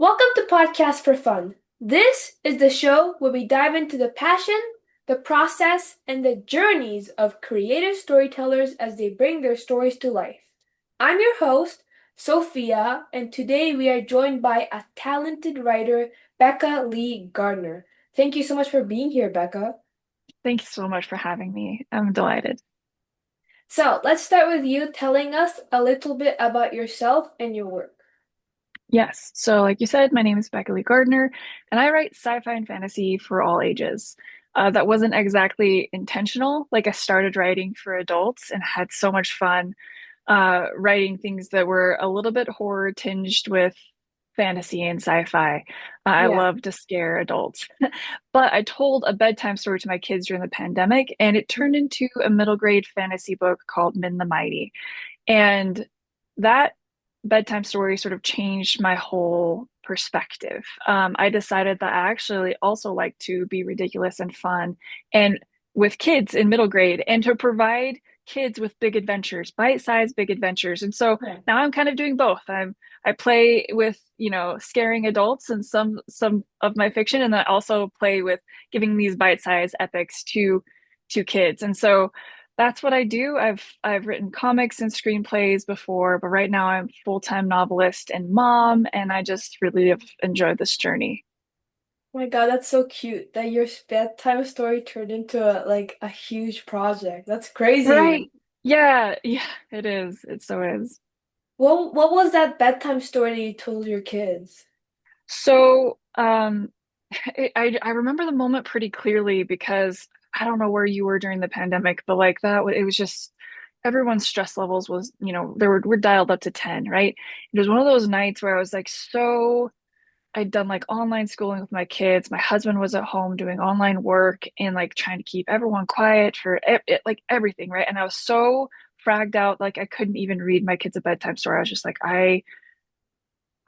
Welcome to Podcast for Fun. This is the show where we dive into the passion, the process, and the journeys of creative storytellers as they bring their stories to life. I'm your host, Sophia, and today we are joined by a talented writer, Becca Lee Gardner. Thank you so much for being here, Becca. Thank you so much for having me. I'm delighted. So, let's start with you telling us a little bit about yourself and your work. Yes, so like you said, my name is Becca Lee Gardner, and I write sci-fi and fantasy for all ages. That wasn't exactly intentional. Like I started writing for adults and had so much fun writing things that were a little bit horror tinged with fantasy and sci-fi. I Yeah. love to scare adults. But I told a bedtime story to my kids during the pandemic, and it turned into a middle grade fantasy book called Min the Mighty. And that bedtime story sort of changed my whole perspective. I decided that I actually also like to be ridiculous and fun and with kids in middle grade and to provide kids with big adventures, bite-sized big adventures. And so Yeah. now I'm kind of doing both. I play with, scaring adults in some of my fiction, and I also play with giving these bite-sized epics to kids. And so that's what I do. I've written comics and screenplays before, but right now I'm full-time novelist and mom, and I just really have enjoyed this journey. Oh my God, that's so cute that your bedtime story turned into a huge project. That's crazy. Right. Yeah, yeah, it is. It so is. What was that bedtime story that you told your kids? So, I remember the moment pretty clearly because I don't know where you were during the pandemic, but like that, it was just everyone's stress levels was, we're dialed up to 10, right? It was one of those nights where I was like so I'd done like online schooling with my kids. My husband was at home doing online work and like trying to keep everyone quiet for like everything, right? And I was so fragged out, like I couldn't even read my kids a bedtime story. I was just like,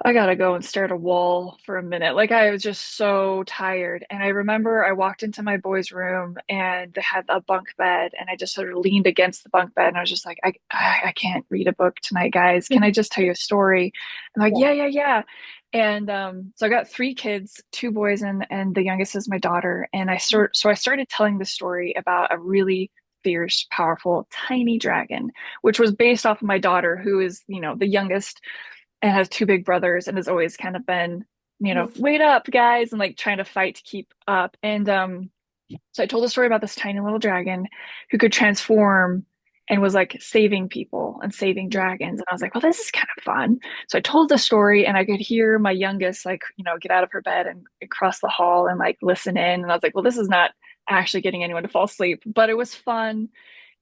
I gotta go and stare at a wall for a minute. Like I was just so tired. And I remember I walked into my boys' room and they had a bunk bed and I just sort of leaned against the bunk bed and I was just like, I can't read a book tonight, guys. Can I just tell you a story? And like, Yeah. yeah, yeah, yeah. And so I got three kids, two boys and the youngest is my daughter. And I started telling the story about a really fierce, powerful, tiny dragon, which was based off of my daughter, who is, the youngest and has two big brothers and has always kind of been, wait up, guys, and like trying to fight to keep up. And so I told a story about this tiny little dragon who could transform and was like saving people and saving dragons. And I was like, well, this is kind of fun. So I told the story and I could hear my youngest, like, get out of her bed and cross the hall and like listen in. And I was like, well, this is not actually getting anyone to fall asleep, but it was fun.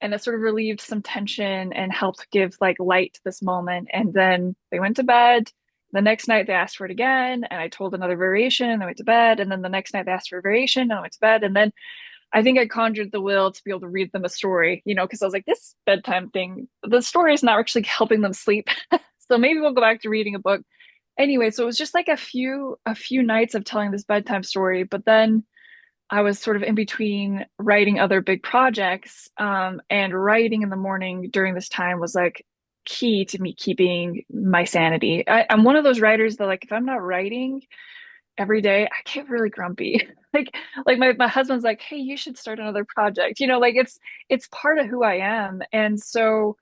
And it sort of relieved some tension and helped give like light to this moment. And then they went to bed. The next night they asked for it again, and I told another variation, and they went to bed. And then the next night they asked for a variation, and I went to bed. And then I think I conjured the will to be able to read them a story, because I was like, this bedtime thing, the story is not actually helping them sleep. So maybe we'll go back to reading a book. Anyway, so it was just like a few nights of telling this bedtime story, but then I was sort of in between writing other big projects, and writing in the morning during this time was like key to me keeping my sanity. I'm one of those writers that like if I'm not writing every day, I get really grumpy. Like my husband's like, "Hey, you should start another project." Like it's part of who I am. And so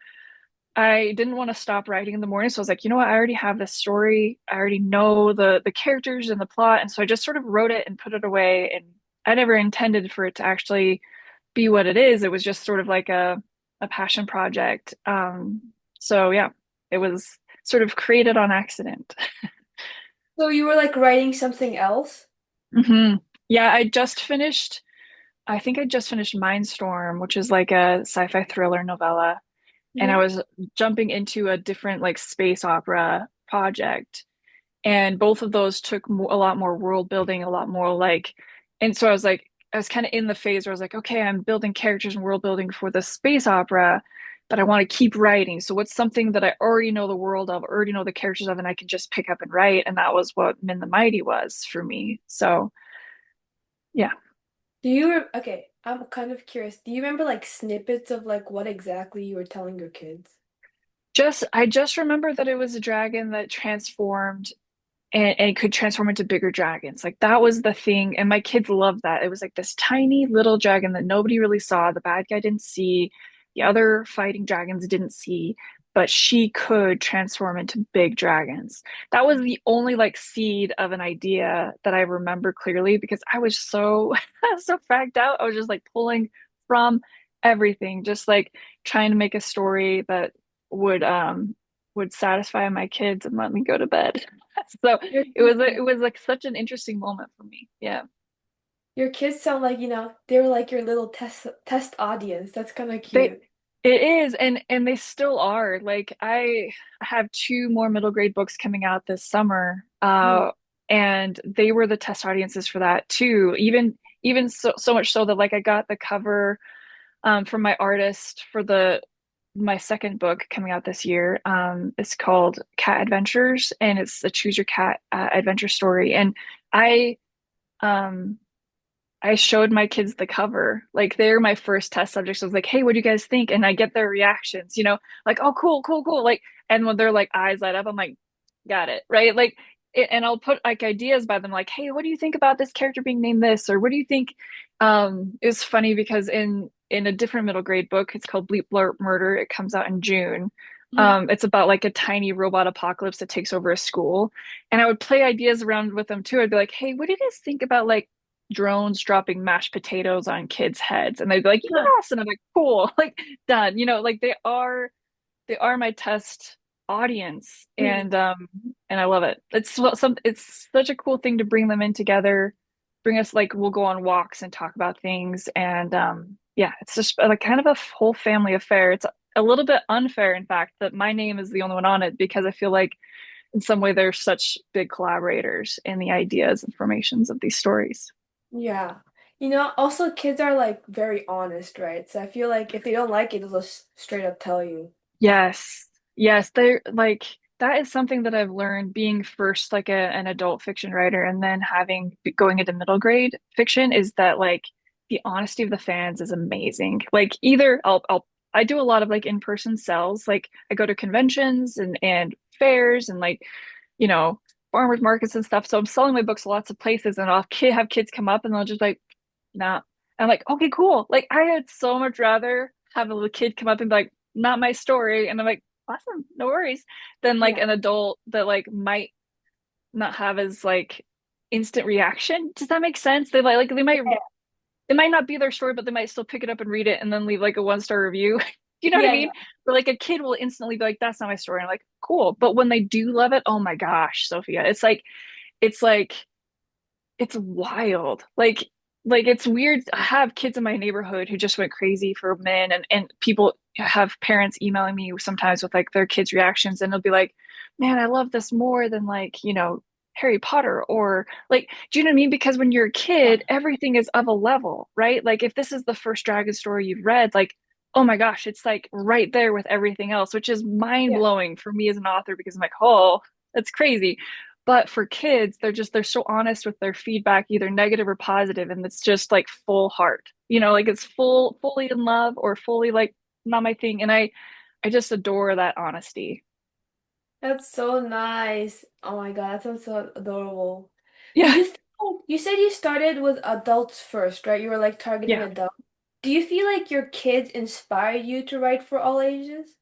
I didn't want to stop writing in the morning. So I was like, you know what? I already have this story. I already know the characters and the plot. And so I just sort of wrote it and put it away. And I never intended for it to actually be what it is. It was just sort of like a passion project. So yeah, it was sort of created on accident. So you were like writing something else? hmm Yeah, I think I just finished Mindstorm, which is like a sci-fi thriller novella. And I Mhm. was jumping into a different like space opera project. And both of those took a lot more world building, a lot more like, and so I was kind of in the phase where I was like, okay, I'm building characters and world building for the space opera, but I want to keep writing. So what's something that I already know the world of, already know the characters of, and I can just pick up and write? And that was what Min the Mighty was for me. So yeah. Okay, I'm kind of curious. Do you remember like snippets of like what exactly you were telling your kids? I just remember that it was a dragon that transformed and could transform into bigger dragons. Like that was the thing. And my kids loved that. It was like this tiny little dragon that nobody really saw. The bad guy didn't see, the other fighting dragons didn't see, but she could transform into big dragons. That was the only like seed of an idea that I remember clearly because I was so so fagged out. I was just like pulling from everything, just like trying to make a story that would would satisfy my kids and let me go to bed. So Your it was like such an interesting moment for me. Yeah. your kids sound like, they were like your little test audience. That's kind of They cute. it is and they still are. Like I have two more middle grade books coming out this summer. Mm, And they were the test audiences for that too. Even so much so that like I got the cover from my artist for the my second book coming out this year. It's called Cat Adventures and it's a choose your cat adventure story. And I um I showed my kids the cover. Like they're my first test subjects. I was like, hey, what do you guys think? And I get their reactions, like, oh, cool, cool, cool. Like, and when they're like eyes light up, I'm like, got it, right? Like, and I'll put like ideas by them, like, hey, what do you think about this character being named this? Or what do you think? It's funny because in a different middle grade book, it's called Bleep Blurp Murder. It comes out in June. mm. It's about like a tiny robot apocalypse that takes over a school. And I would play ideas around with them too. I'd be like, hey, what do you guys think about like drones dropping mashed potatoes on kids' heads? And they'd be like, Huh. yes. And I'm like, cool, like done. Like they are my test audience. Mm. And I love it. It's such a cool thing to bring them in together, bring us like we'll go on walks and talk about things. And yeah, it's just like kind of a whole family affair. It's a little bit unfair, in fact, that my name is the only one on it because I feel like in some way they're such big collaborators in the ideas and formations of these stories. Yeah. Also kids are like very honest, right? So I feel like if they don't like it, they'll just straight up tell you. Yes. Yes, they're like that is something that I've learned being first like an adult fiction writer and then having going into middle grade fiction is that like the honesty of the fans is amazing. Like either I do a lot of like in-person sells, like I go to conventions and fairs and like, you know, farmers markets and stuff. So I'm selling my books lots of places and have kids come up and they'll just like, nah. I'm like, okay, cool. Like I had so much rather have a little kid come up and be like, not my story. And I'm like, awesome, no worries. Than like Yeah. an adult that like might not have as like instant reaction. Does that make sense? They Yeah. it might not be their story, but they might still pick it up and read it and then leave like a 1-star review. You know what I Yeah, mean? yeah. But like a kid will instantly be like, that's not my story. And I'm like, cool. But when they do love it, oh my gosh, Sophia, it's like it's wild. Like it's weird. I have kids in my neighborhood who just went crazy for men and people have parents emailing me sometimes with like their kids' reactions and they'll be like, "Man, I love this more than like, Harry Potter or like, do you know what I mean? Because when you're a Yeah. kid, everything is of a level, right? Like if this is the first dragon story you've read, like, oh my gosh, it's like right there with everything else, which is Yeah. mind-blowing for me as an author because I'm like, oh, that's crazy. But for kids, they're so honest with their feedback, either negative or positive, and it's just like full heart. Like it's fully in love or fully like not my thing. And I just adore that honesty. That's so nice. Oh my God, that sounds so adorable. Do Yeah, you feel, you said you started with adults first, right? You were like targeting yeah, adults. Do you feel like your kids inspired you to write for all ages?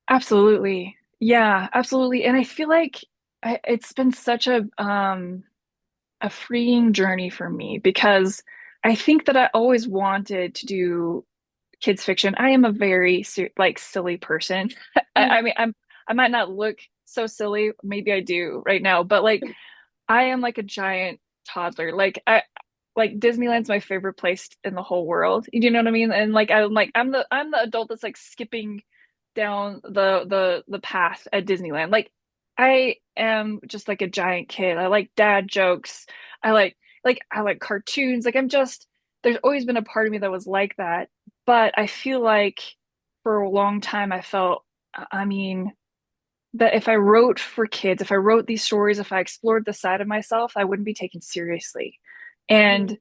absolutely. Yeah, absolutely. And I feel like it's been such a freeing journey for me because I think that I always wanted to do kids fiction. I am a very like silly person. I Mm. mean, I might not look so silly. Maybe I do right now, but like I am like a giant toddler. Like Disneyland's my favorite place in the whole world. You know what I mean? And like I'm the adult that's like skipping down the path at Disneyland. Like I am just like a giant kid. I like dad jokes. I I like cartoons. Like I'm just there's always been a part of me that was like that. But I feel like for a long time I felt I mean that if I wrote for kids, if I wrote these stories, if I explored the side of myself, I wouldn't be taken seriously. Mm.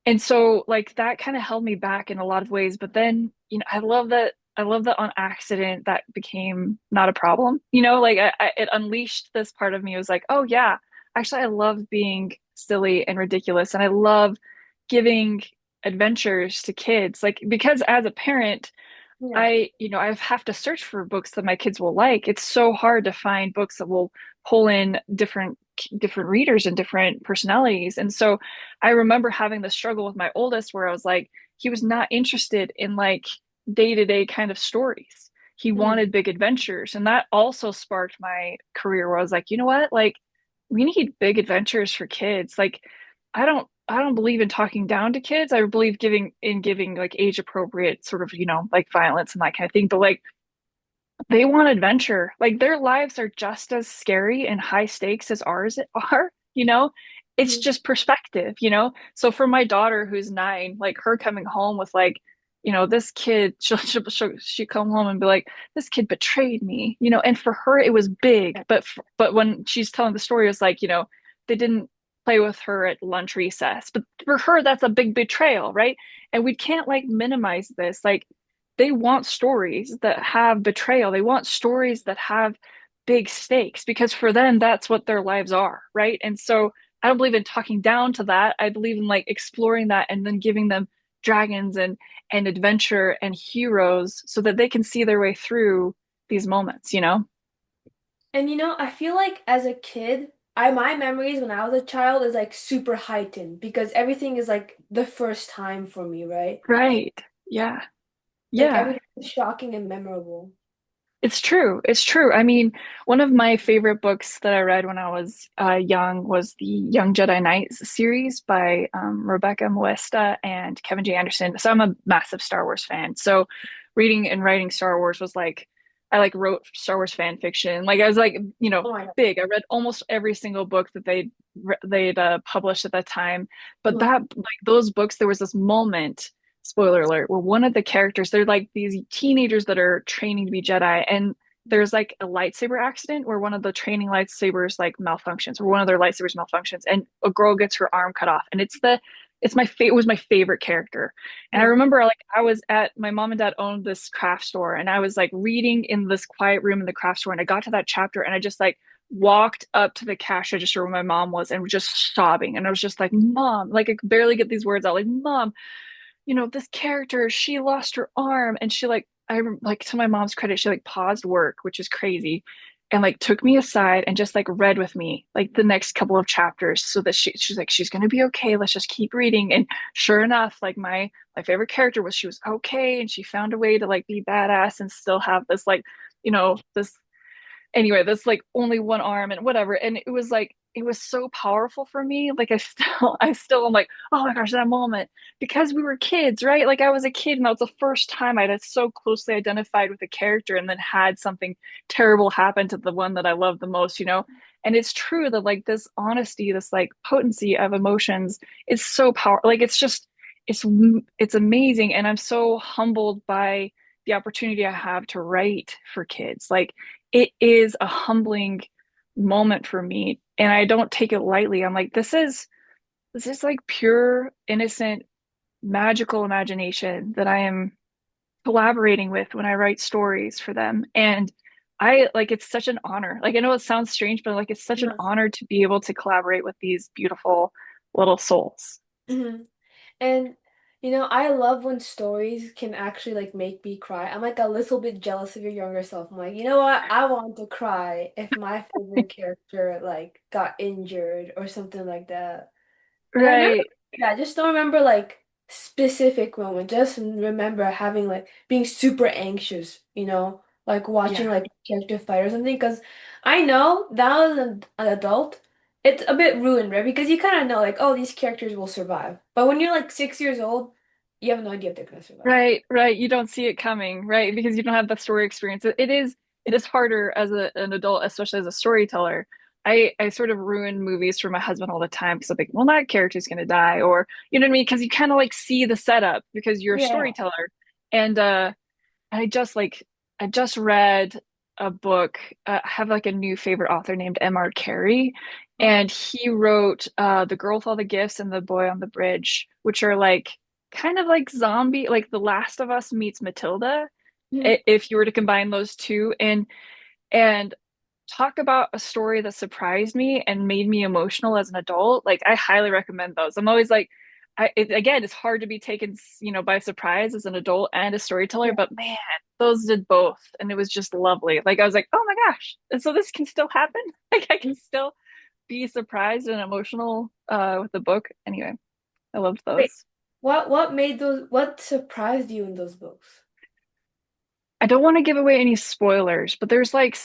And so like that kind of held me back in a lot of ways. But then, I love that on accident that became not a problem. Like it unleashed this part of me. It was like, oh yeah, actually I love being silly and ridiculous, and I love giving adventures to kids. Like because as a parent, Yeah. I have to search for books that my kids will like. It's so hard to find books that will pull in different readers and different personalities. And so I remember having the struggle with my oldest where I was like, he was not interested in like day-to-day kind of stories. He Mhm. wanted big adventures. And that also sparked my career where I was like, you know what? Like we need big adventures for kids. Like I don't believe in talking down to kids. I believe giving like age appropriate sort of, like violence and that kind of thing. But like they want adventure. Like their lives are just as scary and high stakes as ours are, you know? It's Mhm. just perspective, you know? So for my daughter who's 9, like her coming home with like, this kid, she'll come home and be like, this kid betrayed me, and for her it was big, but when she's telling the story, it's like, they didn't play with her at lunch recess. But for her, that's a big betrayal, right? And we can't like minimize this. Like they want stories that have betrayal. They want stories that have big stakes because for them, that's what their lives are, right? And so I don't believe in talking down to that. I believe in like exploring that and then giving them dragons and adventure and heroes so that they can see their way through these moments, you know? And I feel like as a kid, my memories when I was a child is like super heightened because everything is like the first time for me, right? Right. Yeah. Like Yeah. everything is shocking and memorable. It's true. It's true. I mean, one of my favorite books that I read when I was young was the Young Jedi Knights series by Rebecca Moesta and Kevin J. Anderson. So I'm a massive Star Wars fan. So reading and writing Star Wars was like, I like wrote Star Wars fan fiction. Like I was like, Oh my God. big. I read almost every single book that they'd published at that time. But Mhm. that like those books, there was this moment, spoiler alert, where one of the characters, they're like these teenagers that are training to be Jedi, and there's like a lightsaber accident where one of the training lightsabers like malfunctions, or one of their lightsabers malfunctions, and a girl gets her arm cut off. And it was my favorite character. And I Mhm. remember like I was at my mom and dad owned this craft store, and I was like reading in this quiet room in the craft store, and I got to that chapter, and I just like walked up to the cash register where my mom was and was just sobbing. And I was just like, Mom, like I could barely get these words out, like, Mom, this character, she lost her arm, and she like, like to my mom's credit, she like paused work, which is crazy, and like took me aside and just like read with me like the next couple of chapters so that she's like, she's gonna be okay. Let's just keep reading. And sure enough, like my favorite character was she was okay, and she found a way to like be badass and still have this like, this anyway, that's like only one arm and whatever. And it was like it was so powerful for me. Like I still am like, oh my gosh, that moment. Because we were kids, right? Like I was a kid and that was the first time I'd so closely identified with a character and then had something terrible happen to the one that I loved the most. And it's true that like this honesty, this like potency of emotions is so powerful. Like it's it's amazing. And I'm so humbled by the opportunity I have to write for kids. Like it is a humbling moment for me, and I don't take it lightly. I'm like, this is like pure innocent magical imagination that I am collaborating with when I write stories for them. And I like it's such an honor. Like I know it sounds strange, but like it's such an No. honor to be able to collaborate with these beautiful little souls. Mhm. And I love when stories can actually like make me cry. I'm like a little bit jealous of your younger self. I'm like, you know what? I want to cry if my favorite character like got injured or something like that. And I never, Right, yeah, I just don't remember like specific moment. Just remember having like being super anxious, like watching yeah. like character fight or something. Because I know now as an adult, it's a bit ruined, right? Because you kind of know like, oh, these characters will survive. But when you're like 6 years old, you have no idea if they're gonna survive. Right, right. You don't see it coming, right? Because you don't have the story experience. It is harder as an adult, especially as a storyteller. I sort of ruin movies for my husband all the time because I'm like, well, that character's gonna die, or you know what I mean? Because you kind of like see the setup because you're a Yeah. storyteller. And I just like I just read a book. I have like a new favorite author named M.R. Carey, Oh. and he wrote The Girl with All the Gifts and The Boy on the Bridge, which are like kind of like zombie, like The Last of Us meets Matilda, Mhm. if you were to combine those two. And talk about a story that surprised me and made me emotional as an adult, like I highly recommend those. I'm always like, again, it's hard to be taken, by surprise as an adult and a storyteller, Yeah. but man, those did both, and it was just lovely. Like I was like, oh my gosh, and so this can still happen. Like I can still be surprised and emotional with the book. Anyway, I loved Wait, those. what surprised you in those books? I don't want to give away any spoilers, but there's like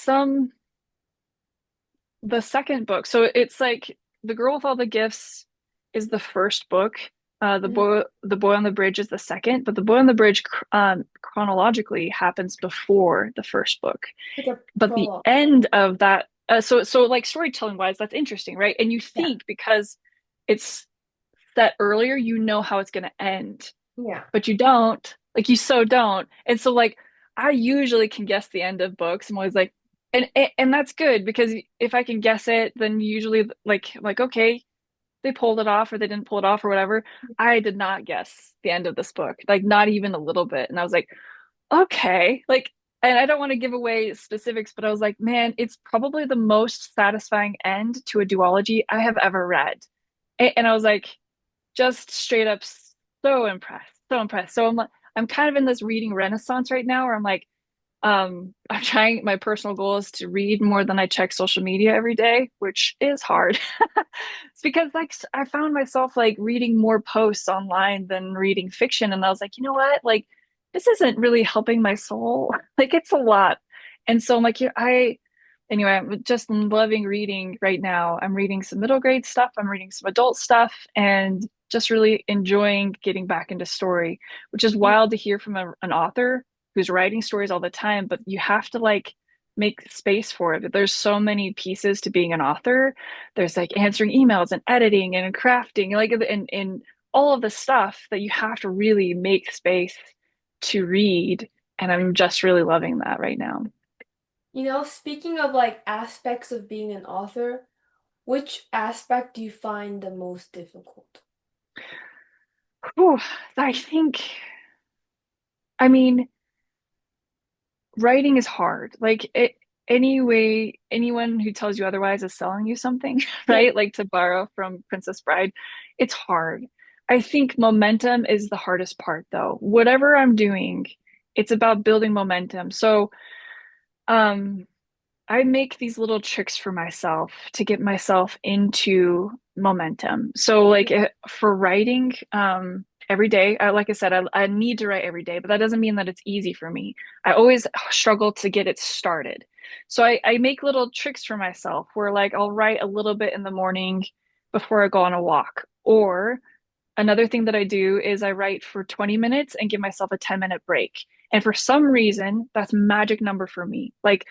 the second book. So it's like The Girl with All the Gifts is the first book. Mhm. The Boy on the Bridge is the second, but The Boy on the Bridge chronologically happens before the first book. Like a But the prologue. end of that, so like storytelling wise, that's interesting, right? And you Yeah. think because it's set earlier, you know how it's going to end, Yeah. but you don't. Like you so don't. And so like I usually can guess the end of books. I'm always like, and that's good because if I can guess it, then usually like okay, they pulled it off or they didn't pull it off or whatever. I did not guess the end of this book, like not even a little bit. And I was like, okay, like, and I don't want to give away specifics, but I was like, man, it's probably the most satisfying end to a duology I have ever read. And I was like, just straight up so impressed, so impressed. So I'm kind of in this reading renaissance right now where I'm like, I'm trying, my personal goal is to read more than I check social media every day, which is hard. It's because like I found myself like reading more posts online than reading fiction. And I was like, you know what? Like this isn't really helping my soul. Like it's a lot. And so I'm like, yeah, anyway, I'm just loving reading right now. I'm reading some middle grade stuff, I'm reading some adult stuff, and just really enjoying getting back into story, which is wild to hear from an author who's writing stories all the time, but you have to like make space for it. There's so many pieces to being an author. There's like answering emails and editing and crafting, like and all of the stuff that you have to really make space to read. And I'm just really loving that right now. Speaking of like aspects of being an author, which aspect do you find the most difficult? Whew, I think, I mean, writing is hard. Like it, anyway, anyone who tells you otherwise is selling you something, Yeah. right? Like to borrow from Princess Bride, it's hard. I think momentum is the hardest part though. Whatever I'm doing, it's about building momentum. So, um, I make these little tricks for myself to get myself into momentum. So like for writing, every day, like I said, I need to write every day, but that doesn't mean that it's easy for me. I always struggle to get it started. So I make little tricks for myself where like I'll write a little bit in the morning before I go on a walk. Or another thing that I do is I write for 20 minutes and give myself a 10-minute break. And for some reason, that's magic number for me. Like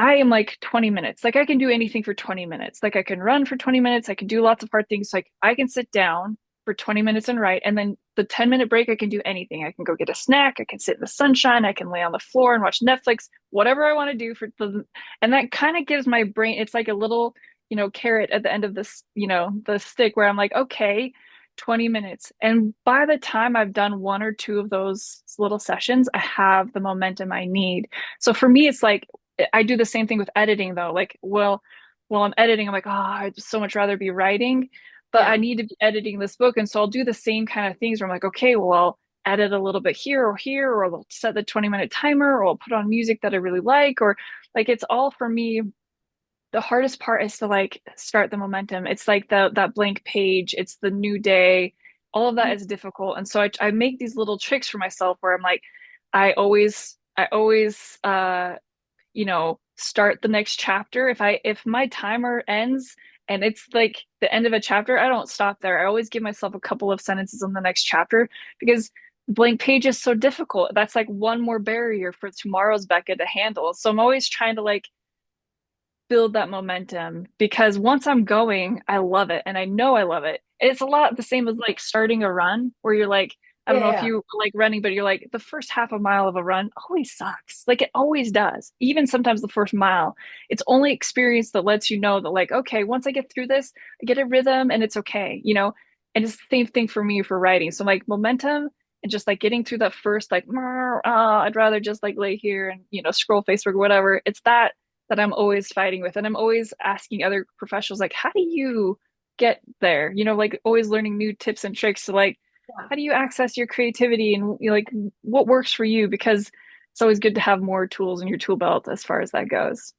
I am like 20 minutes. Like I can do anything for 20 minutes. Like I can run for 20 minutes. I can do lots of hard things. Like I can sit down for 20 minutes and write. And then the 10-minute break, I can do anything. I can go get a snack. I can sit in the sunshine. I can lay on the floor and watch Netflix, whatever I want to do and that kind of gives my brain, it's like a little, carrot at the end of this, the stick where I'm like, okay, 20 minutes. And by the time I've done one or two of those little sessions, I have the momentum I need. So for me, it's like, I do the same thing with editing though. Like, well, while I'm editing, I'm like, oh, I'd so much rather be writing, but I Yeah. need to be editing this book. And so I'll do the same kind of things where I'm like, okay, well, I'll edit a little bit here, or I'll set the 20-minute timer, or I'll put on music that I really like, or like it's all for me. The hardest part is to like start the momentum. It's like that blank page, it's the new day. All of that is difficult. And so I make these little tricks for myself where I'm like, I always start the next chapter. If my timer ends and it's like the end of a chapter, I don't stop there. I always give myself a couple of sentences on the next chapter because blank page is so difficult. That's like one more barrier for tomorrow's Becca to handle. So I'm always trying to like build that momentum because once I'm going, I love it and I know I love it. It's a lot the same as like starting a run where you're like, I don't know if Yeah. you like running, but you're like the first half a mile of a run always sucks. Like it always does. Even sometimes the first mile. It's only experience that lets you know that like, okay, once I get through this, I get a rhythm and it's okay. And it's the same thing for me for writing. So like momentum and just like getting through that first like, I'd rather just like lay here and scroll Facebook or whatever. It's that that I'm always fighting with. And I'm always asking other professionals, like, how do you get there? Like always learning new tips and tricks to like, Yeah. how do you access your creativity and like what works for you? Because it's always good to have more tools in your tool belt as far as that goes.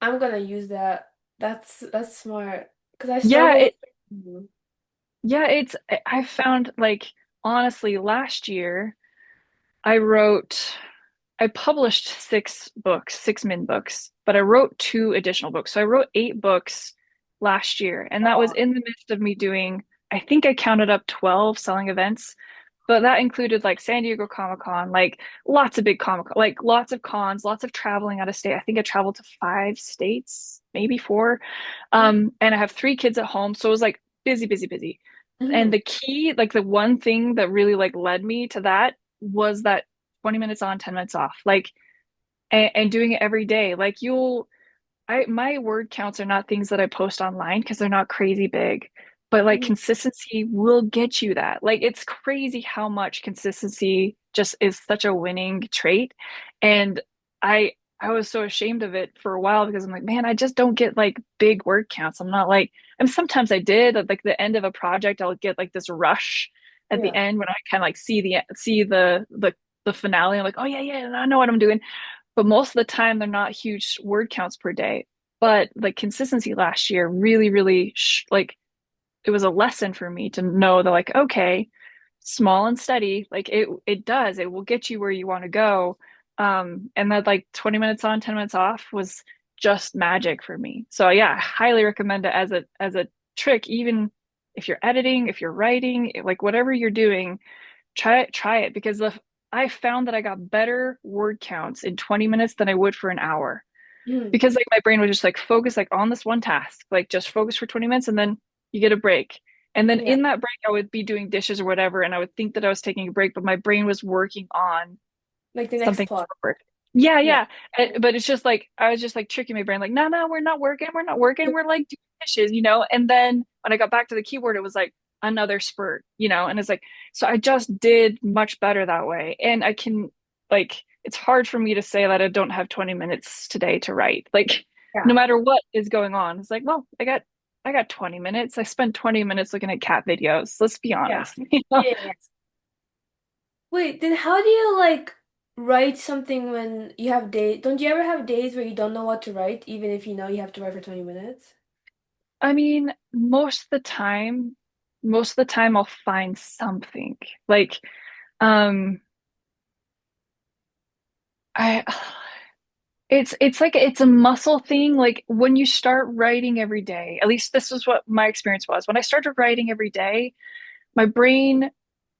I'm gonna use that. That's smart. Because I Yeah, struggle it with. yeah, I found like honestly last year I wrote I published 6 books, 6 min books, but I wrote 2 additional books. So I wrote 8 books last year, and that was in the midst of me doing, I think I counted up 12 selling events, but that included like San Diego Comic Con, like lots of big Comic Con, like lots of cons, lots of traveling out of state. I think I traveled to 5 states, maybe 4. And I have 3 kids at home, so it was like busy, busy, busy. And Mm-hmm. the key, like the one thing that really like led me to that was that 20 minutes on, 10 minutes off. Like and doing it every day. Like I my word counts are not things that I post online because they're not crazy big, but like Hmm. consistency will get you that. Like it's crazy how much consistency just is such a winning trait. And I was so ashamed of it for a while because I'm like, man, I just don't get like big word counts. I'm not like, I mean, sometimes I did at like the end of a project, I'll get like this rush at the Yeah. end when I kind of like see the finale. I'm like, oh yeah, yeah, I know what I'm doing, but most of the time they're not huge word counts per day. But like consistency last year really, really like it was a lesson for me to know that like, okay, small and steady, like it will get you where you want to go. And that like 20 minutes on, 10 minutes off was just magic for me. So yeah, I highly recommend it as a trick, even if you're editing, if you're writing, like whatever you're doing, try it because I found that I got better word counts in 20 minutes than I would for an hour Hmm. because like my brain would just like focus like on this one task, like just focus for 20 minutes and then you get a break. And then Yeah. in that break I would be doing dishes or whatever and I would think that I was taking a break, but my brain was working on Like the next something plot. forward. Yeah, Yeah. yeah. But it's just like I was just like tricking my brain, like, no, no, we're not working, we're not working, we're like doing dishes. And then when I got back to the keyboard, it was like another spurt. And it's like, so I just did much better that way. And I can like it's hard for me to say that I don't have 20 minutes today to write. Like no Yeah. matter what is going on, it's like, well, I got 20 minutes. I spent 20 minutes looking at cat videos. Let's be Yeah. honest. Yeah. Yeah. Wait, then how do you like write something when you have days? Don't you ever have days where you don't know what to write, even if you know you have to write for 20 minutes? I mean, most of the time I'll find something. Like, um, I it's like it's a muscle thing. Like when you start writing every day, at least this was what my experience was. When I started writing every day, my brain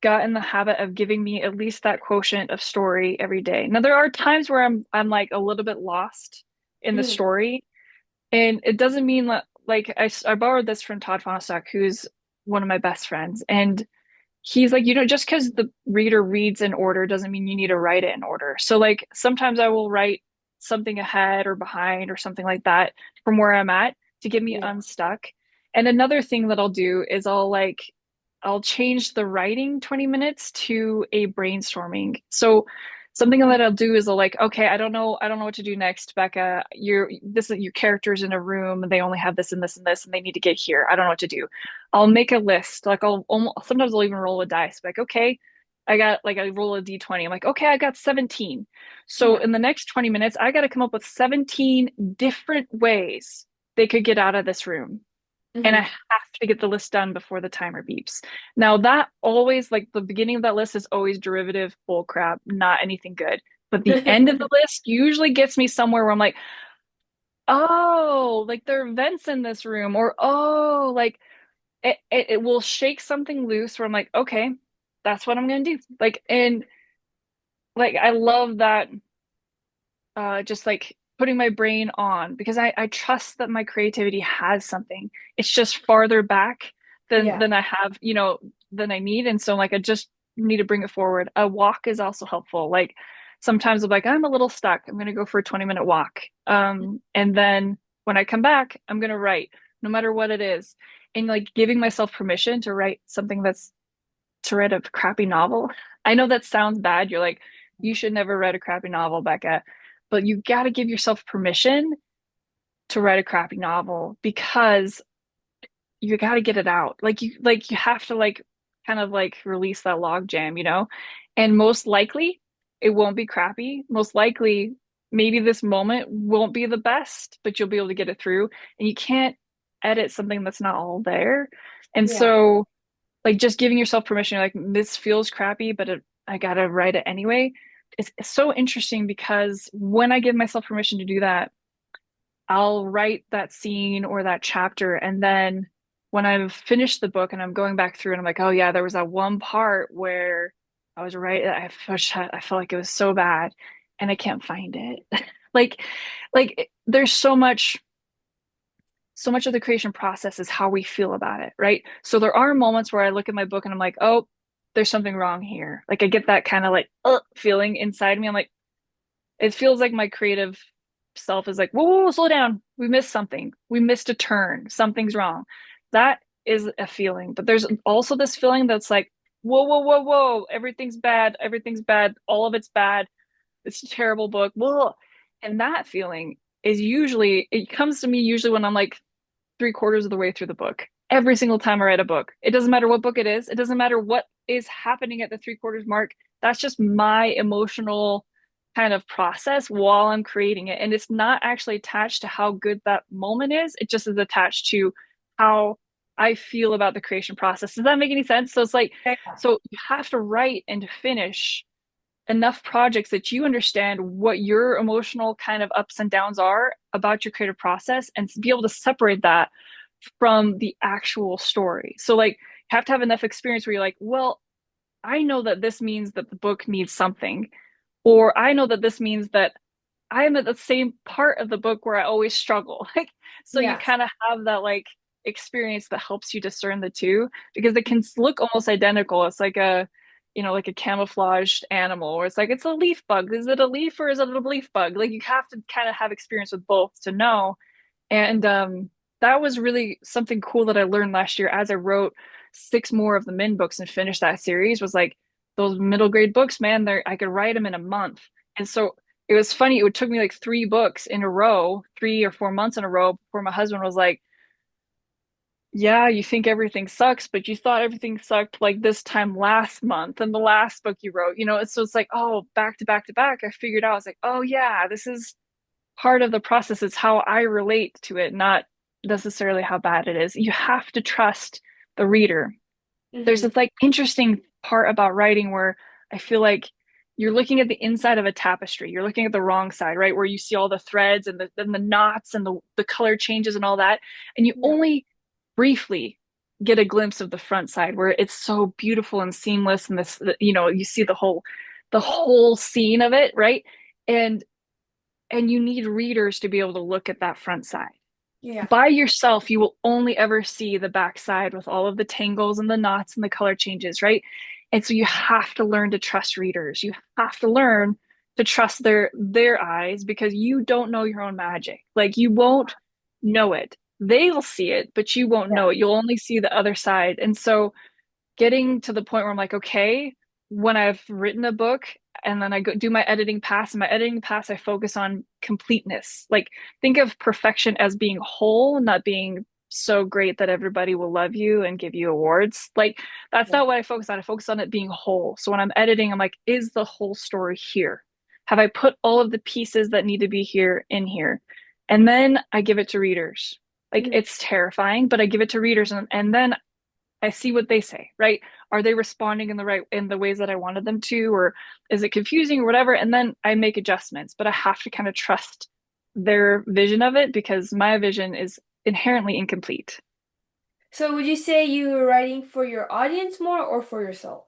got in the habit of giving me at least that quotient of story every day. Now there are times where I'm like a little bit lost in the Mm. story. And it doesn't mean that like I borrowed this from Todd Fonostock, who's one of my best friends. And he's like, just because the reader reads in order doesn't mean you need to write it in order. So like sometimes I will write something ahead or behind or something like that from where I'm at to get me Yeah. unstuck. And another thing that I'll do is I'll change the writing 20 minutes to a brainstorming. So something that I'll do is I'll like, okay, I don't know what to do next, Becca. This is your characters in a room and they only have this and this and this and they need to get here. I don't know what to do. I'll make a list. Like sometimes I'll even roll a dice. Like, okay, I roll a d20. I'm like, okay, I got 17. So Yeah. in the next 20 minutes, I got to come up with 17 different ways they could get out of this room. And I Hmm. have to get the list done before the timer beeps. Now that always like the beginning of that list is always derivative bull crap, not anything good. But the end of the list usually gets me somewhere where I'm like, oh, like there are vents in this room, or oh, like it will shake something loose where I'm like, okay, that's what I'm gonna do. Like, and like I love that just like putting my brain on because I trust that my creativity has something. It's just farther back than Yeah. than I have, than I need. And so like I just need to bring it forward. A walk is also helpful. Like sometimes I'm like, I'm a little stuck. I'm gonna go for a 20-minute walk. And then when I come back, I'm gonna write, no matter what it is. And like giving myself permission to write something that's to write a crappy novel. I know that sounds bad. You're like, you should never write a crappy novel, Becca. but you got to give yourself permission to write a crappy novel because you got to get it out. Like you have to like kind of like release that log jam, you know? And most likely it won't be crappy. Most likely maybe this moment won't be the best, but you'll be able to get it through. And you can't edit something that's not all there. And Yeah. so like just giving yourself permission, like this feels crappy, but I gotta write it anyway. It's so interesting because when I give myself permission to do that, I'll write that scene or that chapter, and then when I've finished the book and I'm going back through and I'm like, oh yeah, there was that one part where I was right. I felt like it was so bad, and I can't find it. like, there's so much of the creation process is how we feel about it, right? So there are moments where I look at my book and I'm like, oh, there's something wrong here. Like I get that kind of like feeling inside me. I'm like, it feels like my creative self is like, whoa, whoa, whoa, slow down. We missed something. We missed a turn. Something's wrong. That is a feeling. But there's also this feeling that's like, whoa, whoa, whoa, whoa. Everything's bad. Everything's bad. All of it's bad. It's a terrible book. Whoa. And that feeling is usually, it comes to me usually when I'm like 3/4 of the way through the book. Every single time I write a book, it doesn't matter what book it is. It doesn't matter what is happening at the 3/4 mark. That's just my emotional kind of process while I'm creating it. And it's not actually attached to how good that moment is. It just is attached to how I feel about the creation process. Does that make any sense? So it's like, Yeah. so you have to write and finish enough projects that you understand what your emotional kind of ups and downs are about your creative process and be able to separate that from the actual story. So like you have to have enough experience where you're like, well, I know that this means that the book needs something, or I know that this means that I'm at the same part of the book where I always struggle. Like, so you Yes. kind of have that like experience that helps you discern the two because they can look almost identical. It's like a, like a camouflaged animal, or it's like it's a leaf bug. Is it a leaf or is it a leaf bug? Like you have to kind of have experience with both to know. And that was really something cool that I learned last year as I wrote 6 more of the Min books and finished that series was like those middle grade books, man, I could write them in a month. And so it was funny. It took me like 3 books in a row, 3 or 4 months in a row before my husband was like, yeah, you think everything sucks, but you thought everything sucked like this time last month and the last book you wrote, so it's like, oh, back to back to back. I figured out, I was like, oh yeah, this is part of the process. It's how I relate to it, not necessarily how bad it is. You have to trust the reader. There's Hmm. this like interesting part about writing where I feel like you're looking at the inside of a tapestry. You're looking at the wrong side, right? Where you see all the threads and the knots and the color changes and all that. And you Yeah. only briefly get a glimpse of the front side where it's so beautiful and seamless and you see the whole scene of it, right? And and you need readers to be able to look at that front side. Yeah. By yourself, you will only ever see the back side with all of the tangles and the knots and the color changes, right? And so you have to learn to trust readers. You have to learn to trust their eyes because you don't know your own magic. Like you won't know it. They'll see it, but you won't Yeah. know it. You'll only see the other side. And so getting to the point where I'm like, okay, when I've written a book and then I go do my editing pass, and my editing pass, I focus on completeness. Like, think of perfection as being whole, not being so great that everybody will love you and give you awards. Like, that's Yeah. not what I focus on. I focus on it being whole. So when I'm editing, I'm like, is the whole story here? Have I put all of the pieces that need to be here in here? And then I give it to readers. Like, Mhm. it's terrifying, but I give it to readers, and then I see what they say, right? Are they responding in the ways that I wanted them to, or is it confusing or whatever? And then I make adjustments, but I have to kind of trust their vision of it because my vision is inherently incomplete. So would you say you were writing for your audience more or for yourself?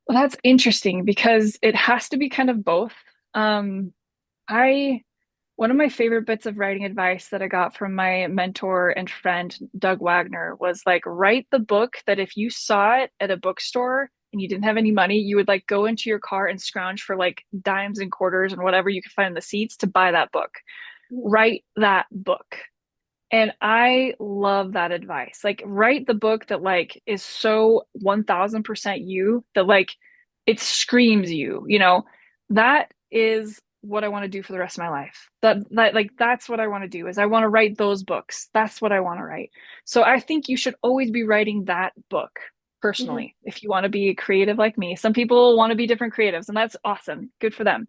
Well, that's interesting because it has to be kind of both. Um, I One of my favorite bits of writing advice that I got from my mentor and friend, Doug Wagner, was like, write the book that if you saw it at a bookstore and you didn't have any money, you would like go into your car and scrounge for like dimes and quarters and whatever you could find in the seats to buy that book. Mhm. Write that book. And I love that advice. Like, write the book that like is so 1000% you that like it screams you, That is what I want to do for the rest of my life. That like that's what I want to do is I want to write those books. That's what I want to write. So I think you should always be writing that book Mhm. personally if you want to be a creative like me. Some people want to be different creatives and that's awesome. Good for them.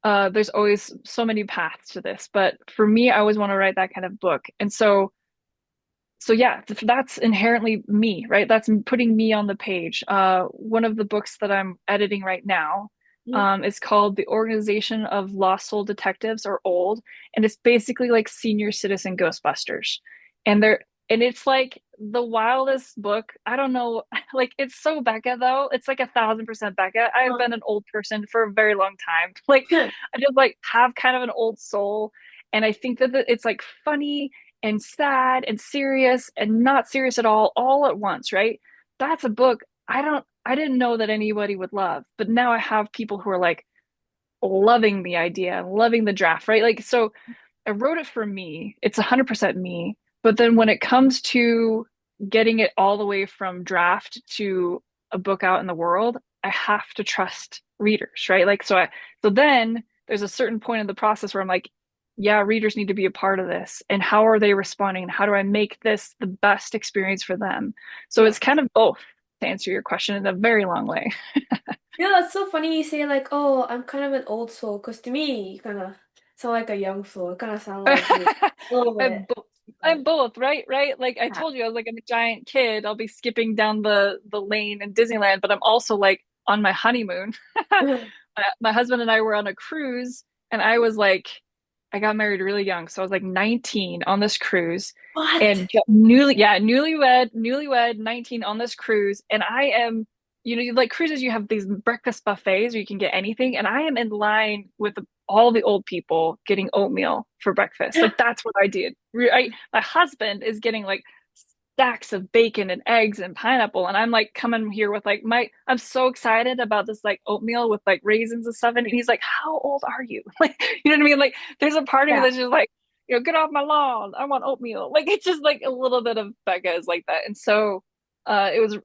There's always so many paths to this, but for me, I always want to write that kind of book. And so yeah, that's inherently me, right? That's putting me on the page. One of the books that I'm editing right now, Mhm. is called The Organization of Lost Soul Detectives, or OLD, and it's basically like senior citizen Ghostbusters. And it's like the wildest book. I don't know, like it's so Becca though. It's like 1,000% Becca. I've been an old person for a very long time. Like I just like have kind of an old soul, and I think that it's like funny and sad and serious and not serious at all at once, right? That's a book I didn't know that anybody would love, but now I have people who are like loving the idea, loving the draft, right? Like, so I wrote it for me. It's 100% me. But then when it comes to getting it all the way from draft to a book out in the world, I have to trust readers, right? So then there's a certain point in the process where I'm like, yeah, readers need to be a part of this. And how are they responding? How do I make this the best experience for them? So Yeah. it's kind of both, to answer your question in a very long way. Yeah, it's so funny you say like, oh, I'm kind of an old soul, because to me, you kind of sound like a young soul. It kind of sound like me a little I'm bit. both. I'm But both, right? Right? Like I yeah. told you, I was like I'm a giant kid. I'll be skipping down the lane in Disneyland, but I'm also like on my honeymoon. My husband and I were on a cruise, and I was like, I got married really young, so I was like 19 on this cruise, What? and newlywed, 19 on this cruise, and I am, like cruises, you have these breakfast buffets where you can get anything, and I am in line with all the old people getting oatmeal for breakfast. Like that's what I did. My husband is getting like stacks of bacon and eggs and pineapple, and I'm like coming here with like I'm so excited about this like oatmeal with like raisins and stuff, and he's like, how old are you? Like, you know what I mean? Like there's a part of me Yeah. that's just like, get off my lawn, I want oatmeal. Like it's just like a little bit of Becca is like that. And so it was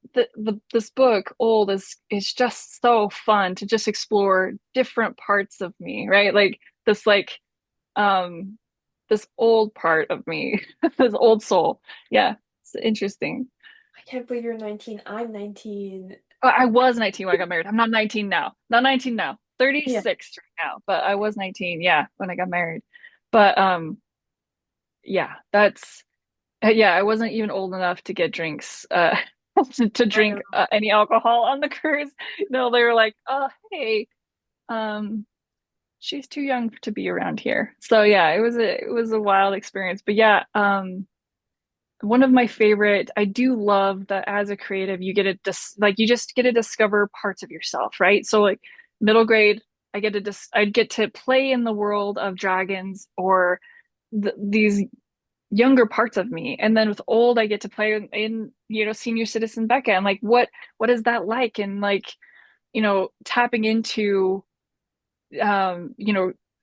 this book old is just so fun to just explore different parts of me, right? Like this like um this old part of me, this old soul. Yeah, it's interesting. I can't believe you're 19. I'm 19. I was 19 when I got married. I'm not 19 now. Not 19 now. Yeah. 36 right now, but I was 19, yeah, when I got married. But yeah, that's yeah, I wasn't even old enough to get drinks to I drink know. any alcohol on the cruise. No, they were like, "Oh, hey, um she's too young to be around here." So yeah, it was a wild experience. But yeah, one of my favorite, I do love that as a creative, you get to like you just get to discover parts of yourself, right? So like middle grade, I get to play in the world of dragons or these younger parts of me. And then with old, I get to play in senior citizen Becca, and like what is that like? And like, tapping into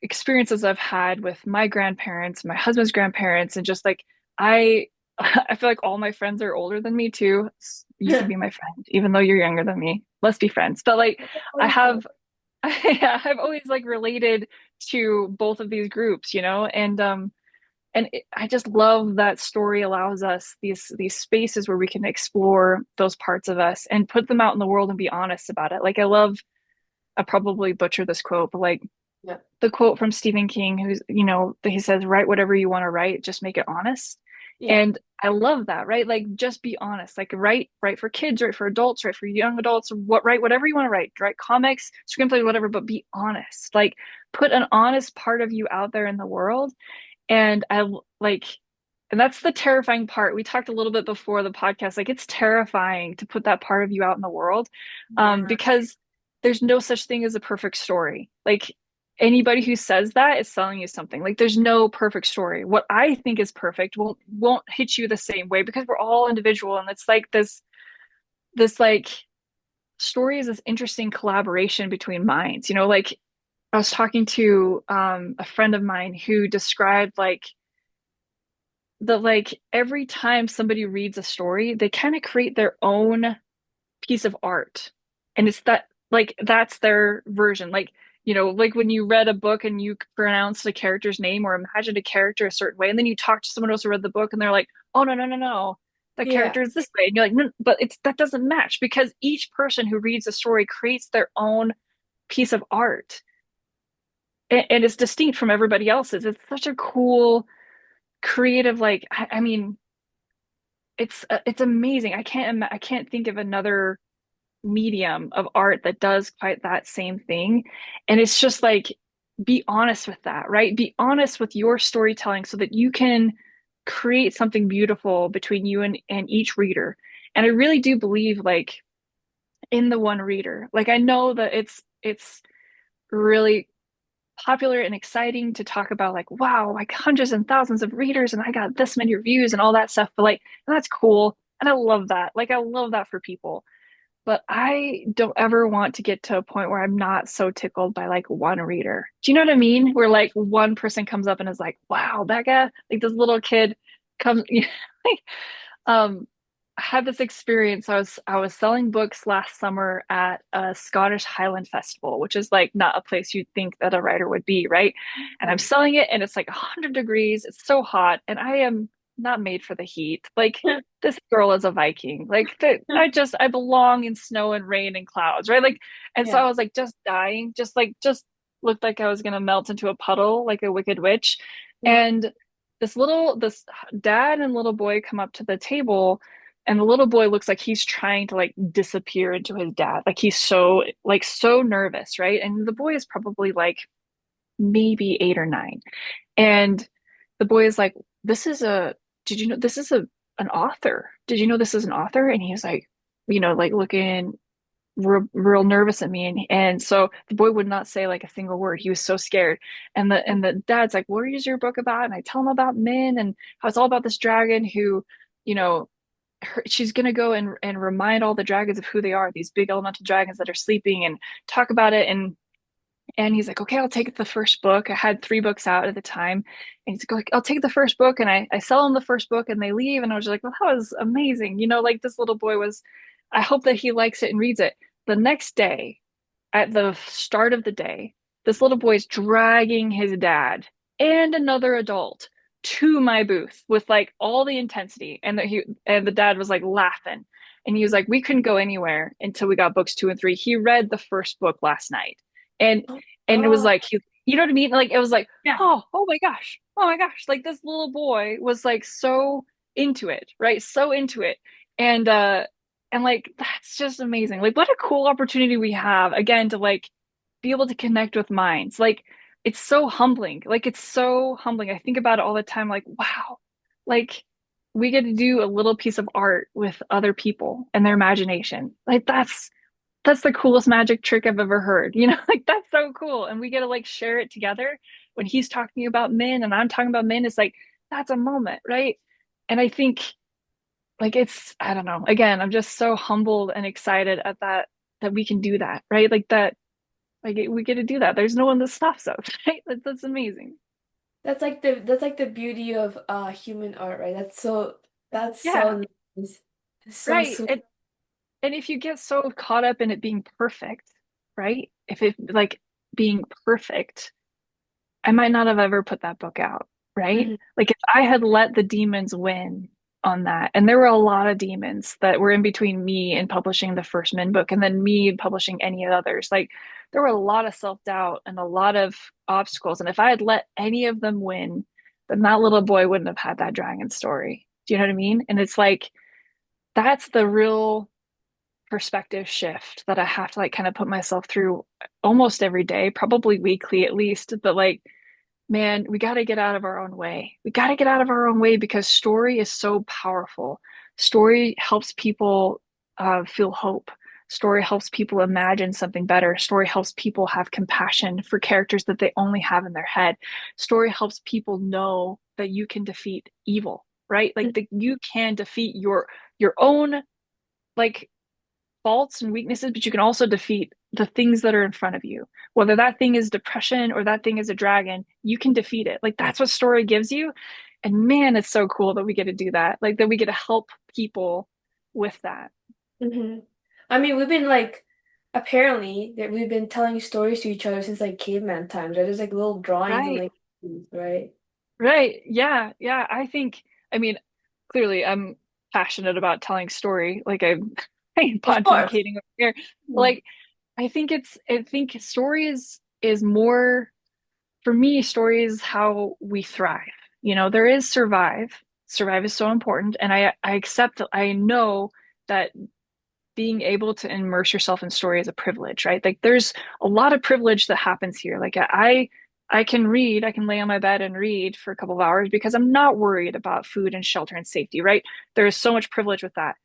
experiences I've had with my grandparents, my husband's grandparents, and just like I I feel like all my friends are older than me too. You can be my friend, even though you're younger than me. Let's be friends. But like That's so I fun. have I've always like related to both of these groups, I just love that story allows us these spaces where we can explore those parts of us and put them out in the world and be honest about it. Like I probably butcher this quote, but like Yeah. the quote from Stephen King, he says, write whatever you want to write, just make it honest. Yeah. And I love that, right? Like just be honest. Like write for kids, write for adults, write for young adults, write whatever you want to write comics, screenplays, whatever, but be honest. Like put an honest part of you out there in the world. And like, and that's the terrifying part. We talked a little bit before the podcast. Like it's terrifying to put that part of you out in the world, Yeah. because there's no such thing as a perfect story. Like anybody who says that is selling you something. Like there's no perfect story. What I think is perfect won't hit you the same way because we're all individual, and it's like this like story is this interesting collaboration between minds. Like I was talking to a friend of mine who described like every time somebody reads a story, they kind of create their own piece of art. And it's that like that's their version. Like like when you read a book and you pronounced a character's name or imagined a character a certain way, and then you talk to someone else who read the book and they're like, oh, no, no, no, no, that Yeah. character is this way. And you're like, no, but that doesn't match because each person who reads a story creates their own piece of art and it's distinct from everybody else's. It's such a cool, creative, like, I mean, it's amazing. I can't think of another medium of art that does quite that same thing. And it's just like, be honest with that, right? Be honest with your storytelling so that you can create something beautiful between you and each reader. And I really do believe like in the one reader. Like I know that it's really popular and exciting to talk about like, wow, like hundreds and thousands of readers and I got this many reviews and all that stuff. But like, that's cool. And I love that. Like I love that for people. But I don't ever want to get to a point where I'm not so tickled by like one reader. Do you know what I mean? Where like one person comes up and is like, wow, Becca, like this little kid comes, like, I had this experience. I was selling books last summer at a Scottish Highland Festival, which is like not a place you'd think that a writer would be, right? And I'm selling it and it's like 100 degrees. It's so hot and I am not made for the heat. Like this girl is a Viking. Like I belong in snow and rain and clouds, right? Like and so I Yeah. was like just dying, just looked like I was gonna melt into a puddle like a wicked witch. And this dad and little boy come up to the table and the little boy looks like he's trying to like disappear into his dad. Like he's so nervous, right? And the boy is probably like maybe 8 or 9. And the boy is like, this is a, did you know this is an author? Did you know this is an author? And he's like, like looking real nervous at me. And so the boy would not say like a single word. He was so scared. And the dad's like, what is your book about? And I tell him about Min and how it's all about this dragon who, you know, she's gonna go and remind all the dragons of who they are, these big elemental dragons that are sleeping, and talk about it. And he's like, okay, I'll take the first book. I had 3 books out at the time. And he's like, I'll take the first book. And I sell him the first book and they leave. And I was like, well, that was amazing. Like this little boy was, I hope that he likes it and reads it. The next day, at the start of the day, this little boy's dragging his dad and another adult to my booth with like all the intensity. And the dad was like laughing. And he was like, we couldn't go anywhere until we got books 2 and 3. He read the first book last night. And Oh, and it was oh, like you know what I mean? Like it was like, yeah. oh my gosh. Oh my gosh. Like this little boy was like so into it, right? So into it. And like that's just amazing. Like what a cool opportunity we have again to like be able to connect with minds. Like it's so humbling. Like it's so humbling. I think about it all the time like wow. Like we get to do a little piece of art with other people and their imagination. Like that's the coolest magic trick I've ever heard. Like that's so cool. And we get to like share it together when he's talking about men and I'm talking about men. It's like that's a moment, right? And I think like I don't know. Again, I'm just so humbled and excited at that we can do that, right? Like that like we get to do that. There's no one that stops us, right? That's amazing. That's like the beauty of human art, right? That's so Yeah, nice. It's so right. sweet. And if you get so caught up in it being perfect, right? If it like being perfect, I might not have ever put that book out, right? Mhm. Like if I had let the demons win on that, and there were a lot of demons that were in between me and publishing the first Min book and then me publishing any others. Like there were a lot of self-doubt and a lot of obstacles. And if I had let any of them win, then that little boy wouldn't have had that dragon story. Do you know what I mean? And it's like that's the real perspective shift that I have to like kind of put myself through almost every day, probably weekly at least. But like man, we got to get out of our own way. We got to get out of our own way because story is so powerful. Story helps people feel hope. Story helps people imagine something better. Story helps people have compassion for characters that they only have in their head. Story helps people know that you can defeat evil, right? Like that you can defeat your own like faults and weaknesses, but you can also defeat the things that are in front of you. Whether that thing is depression or that thing is a dragon, you can defeat it. Like that's what story gives you. And man, it's so cool that we get to do that. Like that we get to help people with that. Mhm. I mean, we've been like apparently that we've been telling stories to each other since like caveman times, right? There's like little drawings and Right. like, right? Right. Yeah. Yeah. I mean, clearly I'm passionate about telling story. Like I'm Of course. pontificating over here. Mm. Like I think story is more for me, story is how we thrive. There is survive. Survive is so important. And I accept, I know that being able to immerse yourself in story is a privilege, right? Like there's a lot of privilege that happens here. Like I can read, I can lay on my bed and read for a couple of hours because I'm not worried about food and shelter and safety, right? There is so much privilege with that.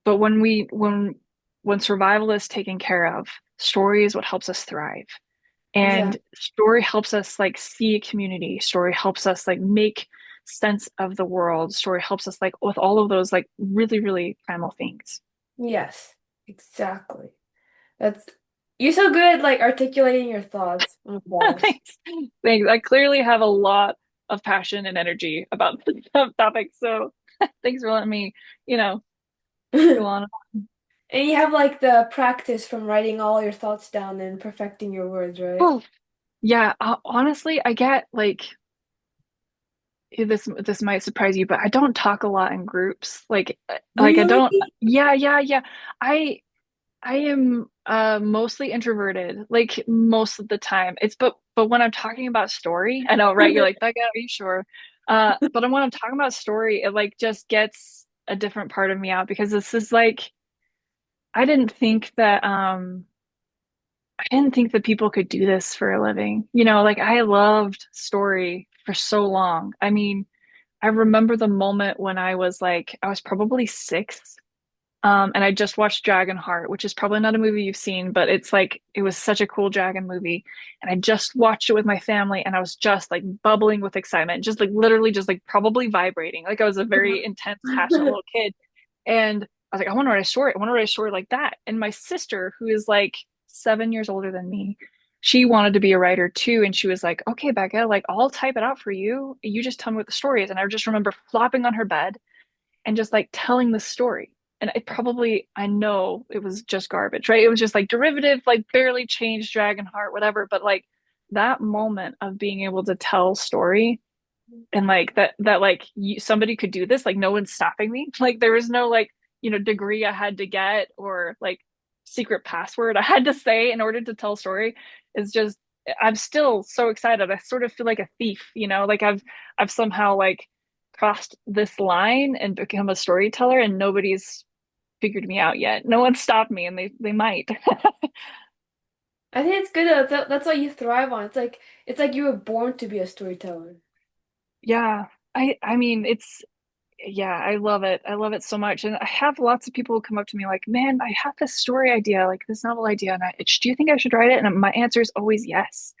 But when survival is taken care of, story is what helps us thrive. And Exactly. story helps us like see a community. Story helps us like make sense of the world. Story helps us like with all of those like really, really primal things. Yes, exactly. That's you're so good at like articulating your thoughts. Oh my gosh. Thanks. Thanks. I clearly have a lot of passion and energy about the topic. So thanks for letting me, you know, go on. And you have like the practice from writing all your thoughts down and perfecting your words, right? Oh, yeah. Honestly, I get like this might surprise you, but I don't talk a lot in groups. Like I Really? don't. Yeah, yeah, yeah. I I am mostly introverted, like most of the time. But when I'm talking about story, I know, right? You're like, Becca, are you sure? But when I'm talking about story, it like just gets a different part of me out because this is like I didn't think that I didn't think that people could do this for a living. Like I loved story for so long. I mean, I remember the moment when I was probably 6. And I just watched Dragonheart, which is probably not a movie you've seen, but it was such a cool dragon movie. And I just watched it with my family and I was just like bubbling with excitement, just like literally just like probably vibrating. Like I was a very intense, passionate little kid. And I was like, I want to write a story. I want to write a story like that. And my sister, who is like 7 years older than me, she wanted to be a writer too. And she was like, okay, Becca, like I'll type it out for you. You just tell me what the story is. And I just remember flopping on her bed and just like telling the story. And I know it was just garbage, right? It was just like derivative, like barely changed Dragonheart, whatever. But like that moment of being able to tell story and like that like somebody could do this, like no one's stopping me. Like there was no like, degree I had to get or like secret password I had to say in order to tell story. Is just I'm still so excited. I sort of feel like a thief, like I've somehow like crossed this line and become a storyteller and nobody's figured me out yet. No one stopped me and they might. I think it's good that's what you thrive on. It's like you were born to be a storyteller. Yeah. I mean it's yeah, I love it. I love it so much. And I have lots of people come up to me like, "Man, I have this story idea, like this novel idea, and do you think I should write it?" And my answer is always yes.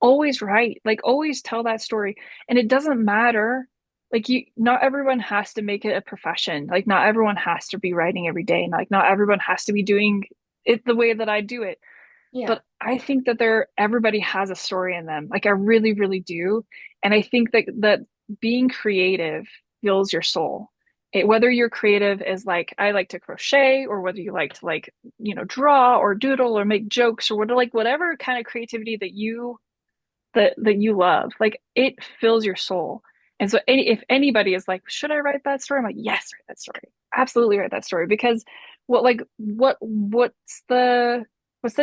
Always write, like always tell that story. And it doesn't matter. Like not everyone has to make it a profession. Like not everyone has to be writing every day. And like not everyone has to be doing it the way that I do it. Yeah. But I think that everybody has a story in them. Like I really, really do. And I think that being creative fills your soul. Whether you're creative is like I like to crochet, or whether you like to like, draw or doodle or make jokes or whatever kind of creativity that you love, like it fills your soul. And so if anybody is like, should I write that story? I'm like, yes, write that story. Absolutely write that story. Because what's the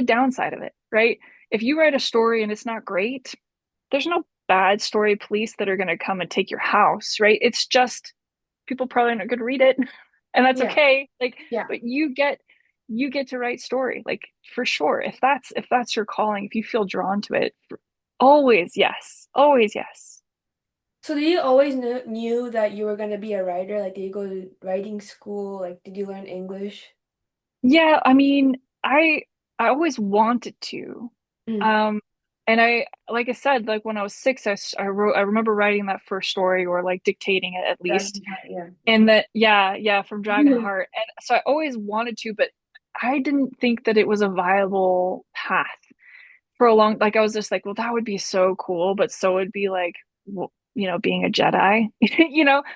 downside of it, right? If you write a story and it's not great, there's no bad story police that are going to come and take your house, right? It's just people probably aren't going to read it, and that's Yeah. okay. Like, Yeah. but you get to write story, like for sure. If that's your calling, if you feel drawn to it, always yes, always yes. So did you always knew that you were gonna be a writer? Like, did you go to writing school? Like, did you learn English? Yeah, I mean, I always wanted to. Mm. Um, and like I said, like when I was 6, I remember writing that first story or like dictating it at least. Yeah. And that, yeah, yeah, from Dragonheart. And so I always wanted to, but I didn't think that it was a viable path for a long, like I was just like, well, that would be so cool, but so would be like, well, being a Jedi.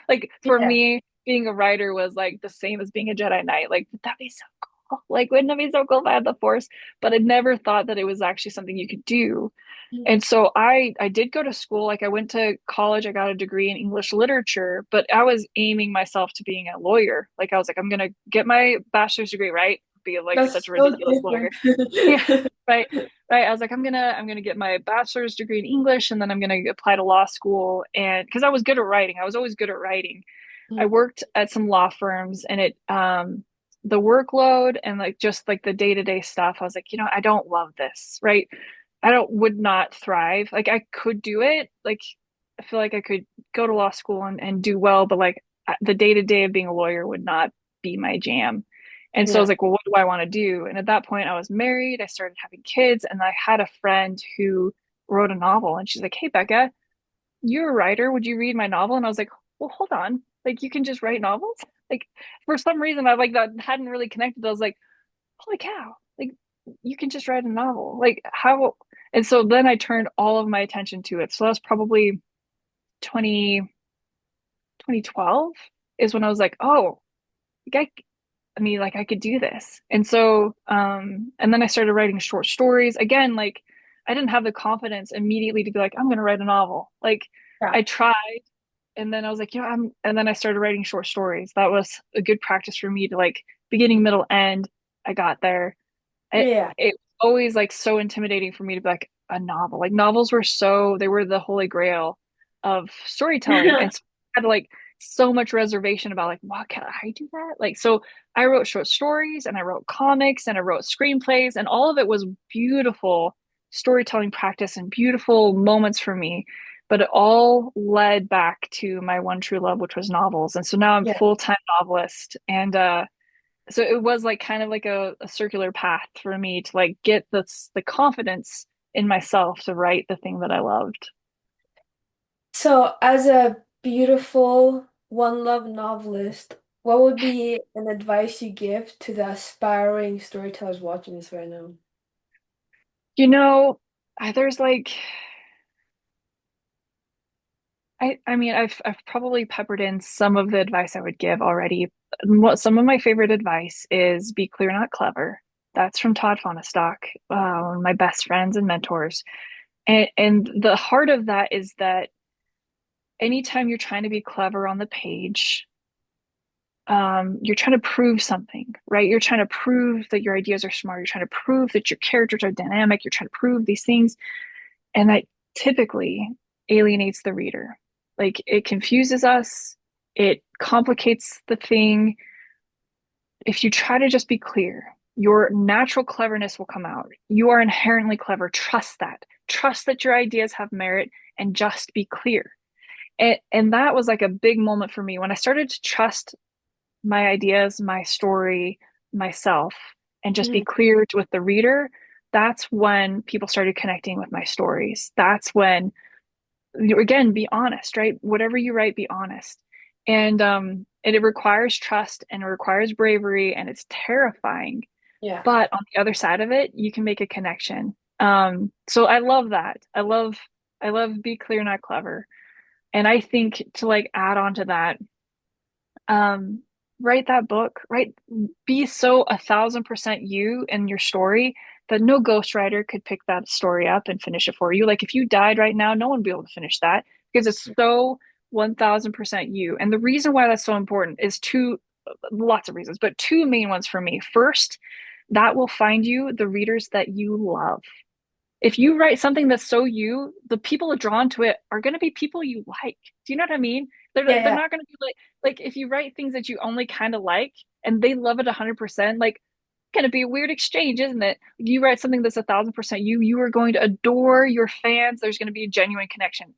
Like for Yeah. me, being a writer was like the same as being a Jedi Knight. Like, would that be so cool? like, wouldn't it be so cool if I had the force? But I never thought that it was actually something you could do. Mm. And so I did go to school. Like I went to college, I got a degree in English literature, but I was aiming myself to being a lawyer. Like I was like, I'm gonna get my bachelor's degree, right? Be like That's such a so ridiculous different. lawyer. Yeah, right. Right. I was like, I'm gonna get my bachelor's degree in English and then I'm gonna apply to law school. And because I was good at writing, I was always good at writing. I Mm. worked at some law firms and it the workload and like just like the day-to-day stuff, I was like, I don't love this, right? I don't would not thrive. Like I could do it. Like I feel like I could go to law school and do well, but like the day-to-day of being a lawyer would not be my jam. And so I was Yeah. like, well, what do I want to do? And at that point I was married, I started having kids, and I had a friend who wrote a novel and she's like, hey Becca, you're a writer. Would you read my novel? And I was like, well, hold on. Like, you can just write novels? Like, for some reason, I like that hadn't really connected. I was like, holy cow. Like, you can just write a novel. Like, how? And so then I turned all of my attention to it. So that was probably 20, 2012 is when I was like, oh, like I mean, like I could do this. And so, and then I started writing short stories. Again, like I didn't have the confidence immediately to be like, I'm going to write a novel. Like Yeah. I tried, and then I was like, and then I started writing short stories. That was a good practice for me to like beginning, middle, end. I got there. Yeah. It was always like so intimidating for me to be like a novel. Like novels were they were the holy grail of storytelling. Yeah. And so I had like so much reservation about like, wow, can I do that? Like, so I wrote short stories and I wrote comics and I wrote screenplays, and all of it was beautiful storytelling practice and beautiful moments for me. But it all led back to my one true love, which was novels. And so now I'm Yeah. full-time novelist. And so it was like kind of like a circular path for me to like get the confidence in myself to write the thing that I loved. So, as a beautiful One Love novelist, what would be an advice you give to the aspiring storytellers watching this right now? You know, there's like I mean I've probably peppered in some of the advice I would give already. Some of my favorite advice is be clear, not clever. That's from Todd Fonestock, one of my best friends and mentors. And the heart of that is that anytime you're trying to be clever on the page, you're trying to prove something, right? You're trying to prove that your ideas are smart. You're trying to prove that your characters are dynamic. You're trying to prove these things. And that typically alienates the reader. Like it confuses us, it complicates the thing. If you try to just be clear, your natural cleverness will come out. You are inherently clever. Trust that. Trust that your ideas have merit and just be clear. And that was like a big moment for me when I started to trust my ideas, my story, myself, and just be Mhm. clear with the reader. That's when people started connecting with my stories. That's when, again, be honest, right? Whatever you write, be honest. And it requires trust and it requires bravery and it's terrifying. Yeah. But on the other side of it, you can make a connection. So I love that. I love be clear, not clever. And I think to like add on to that, um write that book, right? Be so 1,000% you and your story that no ghostwriter could pick that story up and finish it for you. Like if you died right now, no one would be able to finish that because it's so 1,000% you. And the reason why that's so important is lots of reasons, but two main ones for me. First, that will find you the readers that you love. If you write something that's so you, the people drawn to it are going to be people you like. Do you know what I mean? They're Yeah. not going to be like if you write things that you only kind of like and they love it 100%, like going to be a weird exchange, isn't it? You write something that's 1,000% you, you are going to adore your fans. There's going to be a genuine connection.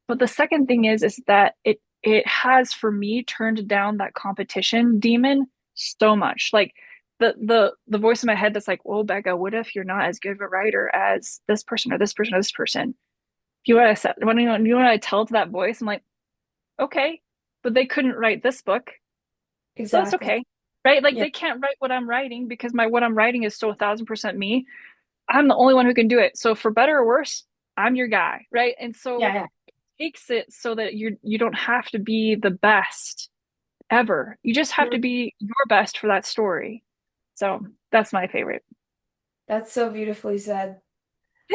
But the second thing is that it has for me turned down that competition demon so much. Like the voice in my head that's like, well, Becca, what if you're not as good of a writer as this person or this person or this person? You know what I said? You know what I tell to that voice? I'm like, okay, but they couldn't write this book, so that's Exactly. okay, right? Like Yeah. they can't write what I'm writing because my what I'm writing is so 1,000% me. I'm the only one who can do it. So for better or worse, I'm your guy, right? And so Yeah. makes it so that you don't have to be the best ever. You just have Yeah. to be your best for that story. So that's my favorite. That's so beautifully said.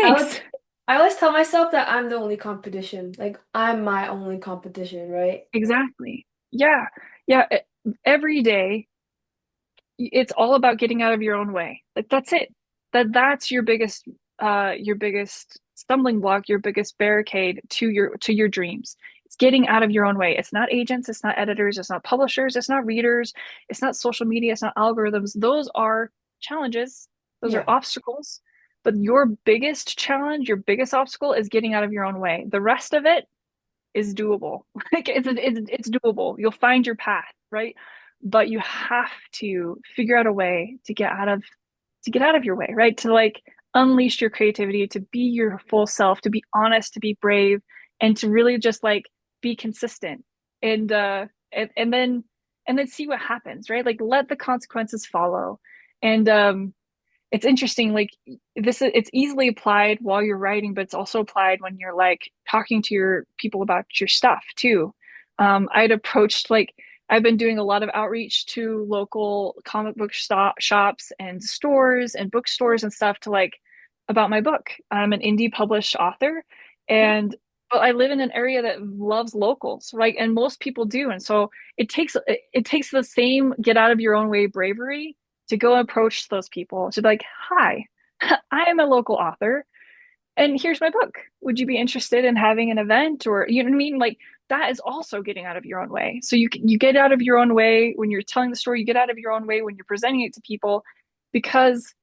I would Thanks. I always tell myself that I'm the only competition. Like I'm my only competition, right? Exactly. Yeah. Yeah. Every day, it's all about getting out of your own way. Like that's it. That's your biggest stumbling block, your biggest barricade to your dreams. It's getting out of your own way. It's not agents, it's not editors, it's not publishers, it's not readers, it's not social media, it's not algorithms. Those are challenges, those are Yeah. obstacles. But your biggest challenge, your biggest obstacle is getting out of your own way. The rest of it is doable. Like it's doable. You'll find your path, right? But you have to figure out a way to get out of your way, right? To like unleash your creativity, to be your full self, to be honest, to be brave, and to really just like be consistent. And and then see what happens, right? Like let the consequences follow. And it's interesting like it's easily applied while you're writing, but it's also applied when you're like talking to your people about your stuff too. I'd approached like I've been doing a lot of outreach to local comic book shops and stores and bookstores and stuff to like about my book. I'm an indie published author, and but I live in an area that loves locals, right? And most people do. And so it takes the same get out of your own way bravery to go approach those people to be like, hi, I am a local author and here's my book. Would you be interested in having an event? Or, you know what I mean? Like that is also getting out of your own way. So you get out of your own way when you're telling the story, you get out of your own way when you're presenting it to people because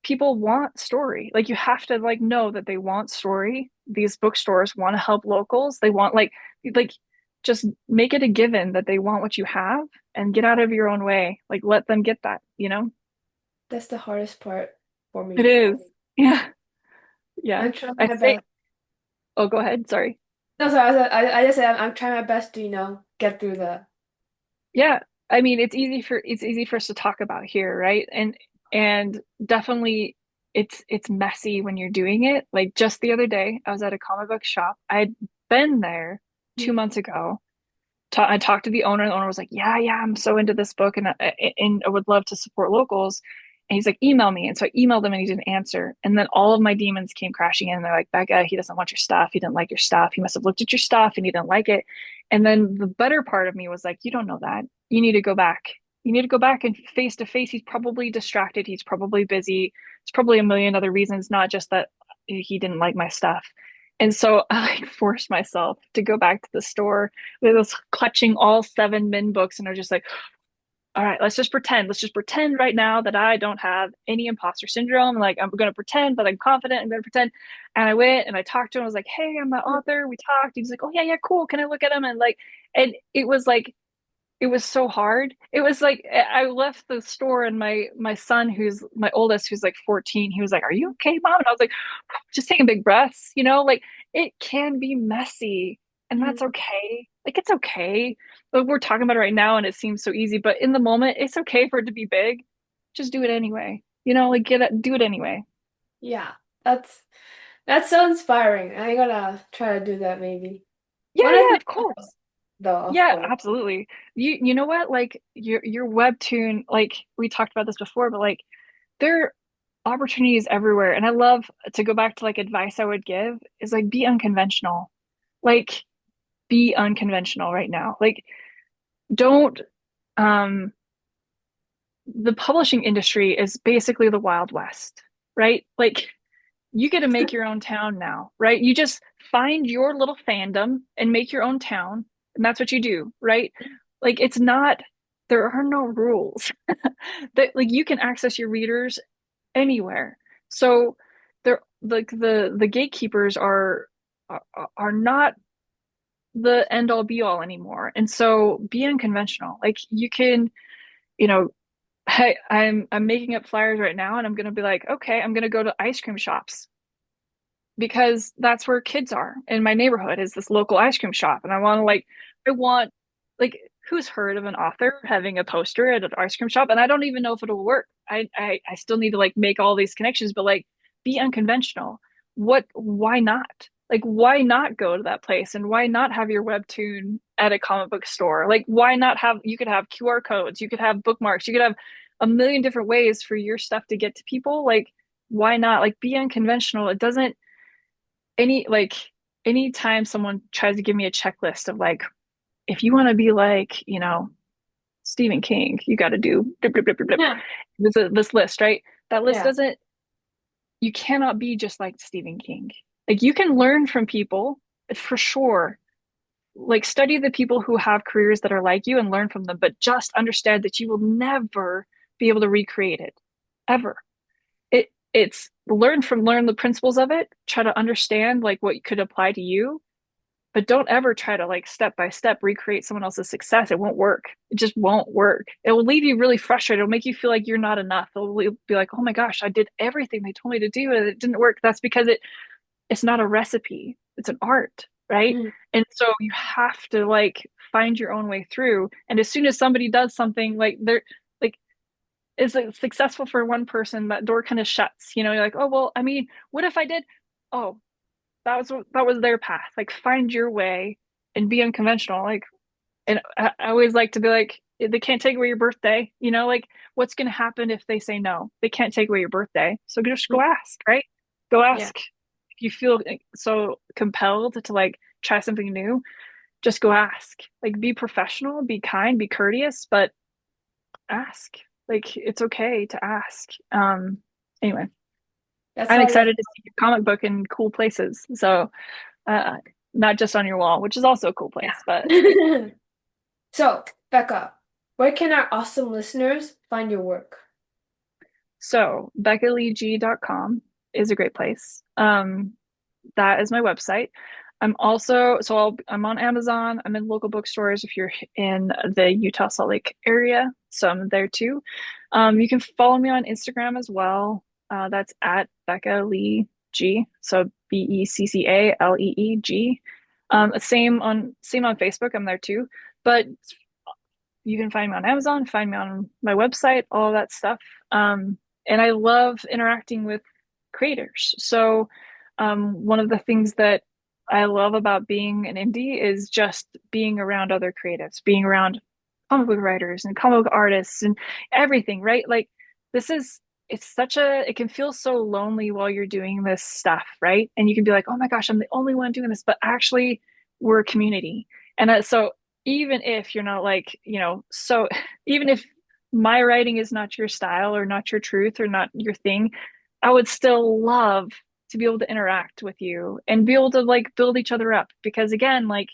people want story. Like you have to like know that they want story. These bookstores want to help locals. They want like just make it a given that they want what you have and get out of your own way. Like let them get that, you know? That's the hardest part for It me. is. Yeah. Yeah. I'm trying I my say, best. oh, go ahead. Sorry. No, sorry, I just said I'm trying my best to, get through that. Yeah. I mean, it's easy for us to talk about here, right? And definitely it's messy when you're doing it. Like just the other day, I was at a comic book shop. I had been there 2 months ago. I talked to the owner, and the owner was like, "Yeah, yeah, I'm so into this book, and I would love to support locals." And he's like, "Email me." And so I emailed him, and he didn't answer. And then all of my demons came crashing in. They're like, "Becca, he doesn't want your stuff. He didn't like your stuff. He must have looked at your stuff and he didn't like it." And then the better part of me was like, "You don't know that. You need to go back. You need to go back and face to face. He's probably distracted. He's probably busy. It's probably a million other reasons, not just that he didn't like my stuff." And so I like forced myself to go back to the store with us clutching all seven min books, and I was just like, all right, let's just pretend. Let's just pretend right now that I don't have any imposter syndrome. Like I'm gonna pretend that I'm confident. I'm gonna pretend. And I went and I talked to him. I was like, hey, I'm the author. We talked. He's like, oh yeah, yeah, cool. Can I look at him? And like, and it was so hard. It was like I left the store and my son, who's my oldest, who's like 14, he was like, "Are you okay, mom?" And I was like, just taking big breaths, you know, like it can be messy and that's Mhm. okay. Like it's okay. But we're talking about it right now and it seems so easy, but in the moment, it's okay for it to be big. Just do it anyway. You know, like do it anyway. Yeah, that's so inspiring. I'm gonna try to do that maybe. Yeah, When I yeah, feel of course. though, of Yeah, course. absolutely. You know what? Like your webtoon, like we talked about this before, but like there are opportunities everywhere. And I love to go back to like advice I would give is like be unconventional. Like be unconventional right now. Like don't um the publishing industry is basically the Wild West, right? Like you get to make your own town now, right? You just find your little fandom and make your own town, and that's what you do, right? Like it's not there are no rules. That like you can access your readers anywhere. So they're like the gatekeepers are are not the end all be all anymore. And so be unconventional. Like you can, you know, hey, I'm making up flyers right now and I'm gonna be like, okay, I'm gonna go to ice cream shops because that's where kids are in my neighborhood is this local ice cream shop. And I want like who's heard of an author having a poster at an ice cream shop? And I don't even know if it'll work. I still need to like make all these connections, but like be unconventional. Why not? Like why not go to that place and why not have your webtoon at a comic book store? Like why not have you could have QR codes, you could have bookmarks, you could have a million different ways for your stuff to get to people. Like, why not? Like, be unconventional. It doesn't any like anytime someone tries to give me a checklist of like, if you want to be like, Stephen King, you got to do blip, blip, blip, blip, blip. Yeah. This list, right? That list Yeah. doesn't, you cannot be just like Stephen King. Like, you can learn from people for sure. Like, study the people who have careers that are like you and learn from them, but just understand that you will never be able to recreate it ever. Learn the principles of it, try to understand like what could apply to you, but don't ever try to like step by step recreate someone else's success. It won't work. It just won't work. It will leave you really frustrated. It'll make you feel like you're not enough. It'll be like, oh my gosh, I did everything they told me to do and it didn't work. That's because it's not a recipe. It's an art, right? Mm. And so you have to like find your own way through. And as soon as somebody does something like they're like is like, successful for one person, that door kind of shuts. You're like, oh well, I mean, what if I did? Oh, that was their path. Like, find your way and be unconventional. Like, and I always like to be like, they can't take away your birthday. Like, what's going to happen if they say no? They can't take away your birthday. So just go ask, right? Go Yeah. ask. If you feel like, so compelled to like try something new, just go ask. Like, be professional, be kind, be courteous, but ask. Like, it's okay to ask. Anyway, That's I'm why I love. excited to see your comic book in cool places. So, uh, not just on your wall, which is also a cool place, but Yeah. So, Becca, where can our awesome listeners find your work? so BeccaLeeG.com is a great place. That is my website. I'm on Amazon. I'm in local bookstores if you're in the Utah Salt Lake area, so I'm there too. You can follow me on Instagram as well. That's at Becca Lee G. So BeccaleeG. Same on Facebook. I'm there too. But you can find me on Amazon, find me on my website, all that stuff. And I love interacting with creators. So, one of the things that I love about being an indie is just being around other creatives, being around comic book writers and comic book artists and everything, right? Like, this is, it can feel so lonely while you're doing this stuff, right? And you can be like, oh my gosh, I'm the only one doing this, but actually, we're a community. And so even if you're not like, so even if my writing is not your style or not your truth or not your thing, I would still love to be able to interact with you and be able to like build each other up because again, like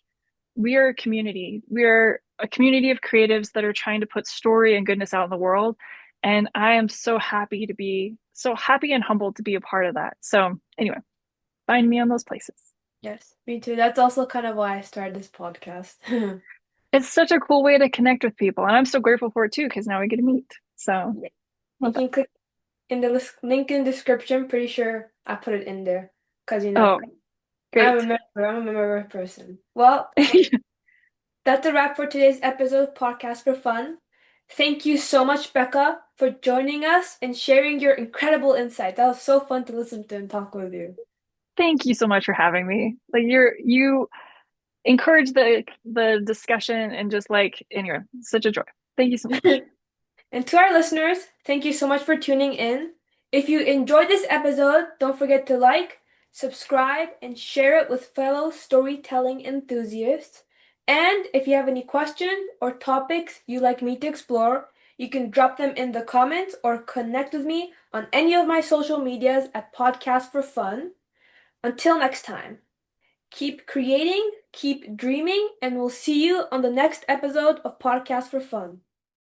we are a community. We are a community of creatives that are trying to put story and goodness out in the world. And I am so happy and humbled to be a part of that. So anyway, find me on those places. Yes, me too. That's also kind of why I started this podcast. It's such a cool way to connect with people. And I'm so grateful for it too, because now we get to meet. So Yeah. You love that. can click in the link in the description. Pretty sure I put it in there because Oh, great. I'm a member person. Well, that's a wrap for today's episode of Podcast for Fun. Thank you so much, Becca, for joining us and sharing your incredible insight. That was so fun to listen to and talk with you. Thank you so much for having me. Like you encourage the discussion and just like anyway, such a joy. Thank you so much. And to our listeners, thank you so much for tuning in. If you enjoyed this episode, don't forget to like, subscribe, and share it with fellow storytelling enthusiasts. And if you have any questions or topics you'd like me to explore, you can drop them in the comments or connect with me on any of my social medias at Podcast for Fun. Until next time, keep creating, keep dreaming, and we'll see you on the next episode of Podcast for Fun.